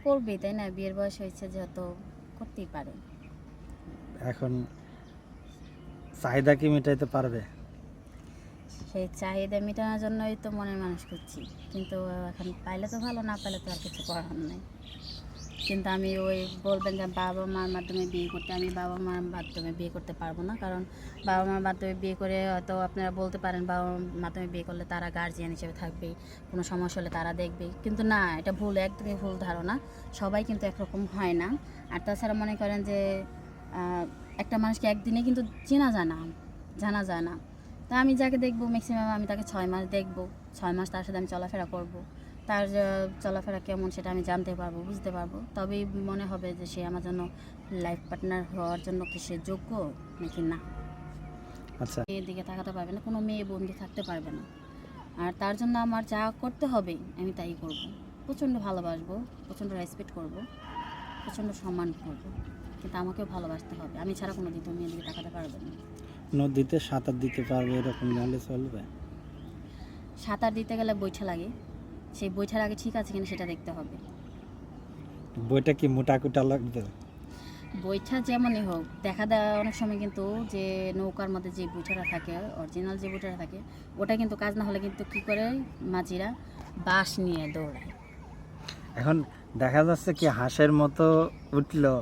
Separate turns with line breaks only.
করবেই, তাই না? বিয়ের বয়স হয়েছে যেহেতু করতেই পারে।
এখন চাহিদা কি মেটাইতে পারবে?
সেই চাহিদা মেটানোর জন্যই তো মনের মানুষ খুঁজছি, কিন্তু এখন পাইলে তো ভালো, না পাইলে তো আর কিছু করার নেই। কিন্তু আমি ওই বলবেন যে বাবা মার মাধ্যমে বিয়ে করতে, আমি বাবা মার মাধ্যমে বিয়ে করতে পারবো না। কারণ বাবা মার মাধ্যমে বিয়ে করে হয়তো আপনারা বলতে পারেন বাবা মার মাধ্যমে বিয়ে করলে তারা গার্জিয়ান হিসেবে থাকবে, কোনো সমস্যা হলে তারা দেখবে, কিন্তু না, এটা ভুল, একদমই ভুল ধারণা। সবাই কিন্তু একরকম হয় না। আর তাছাড়া মনে করেন যে একটা মানুষকে একদিনে কিন্তু চেনা যায় না, জানা যায় না। তা আমি যাকে দেখবো ম্যাক্সিমাম আমি তাকে 6 মাস দেখবো, 6 মাস তার সাথে আমি চলাফেরা করব। তার চলাফেরা কেমন সেটা আমি জানতে পারবো, বুঝতে পারবো। তবেই মনে হবে যে সে আমার জন্য লাইফ পার্টনার হওয়ার জন্য কি সে যোগ্য নাকি না।
আচ্ছা,
মেয়ের দিকে তাকাতে পারবে না, কোনো মেয়ে বন্ধু থাকতে পারবে না। আর তার জন্য আমার যা করতে হবে আমি তাই করব। প্রচণ্ড ভালোবাসবো, প্রচণ্ড রেসপেক্ট করব, প্রচণ্ড সম্মান করব, কিন্তু আমাকেও ভালোবাসতে হবে। আমি ছাড়া কোনো দিন মেয়ের দিকে তাকাতে পারবে না।
নদীতে সাঁতার দিতে পারবে এরকম হলে চলবে?
সাঁতার দিতে গেলে বৈঠা লাগে, সেই বৈঠার আগে ঠিক আছে কিনা সেটা দেখতে হবে।
বইটা কি মোটা কুটা লাগবে?
বৈঠা যেমনই হোক, দেখা দেয় অনেক সময় কিন্তু যে নৌকার মধ্যে যে বৈঠাটা থাকে, অরিজিনাল যে বৈঠাটা থাকে, ওটা কিন্তু কাজ না হলে কিন্তু কী করে মাঝিরা বাঁশ নিয়ে দৌড়ায়।
এখন দেখা যাচ্ছে কি হাঁসের মতো উঠলো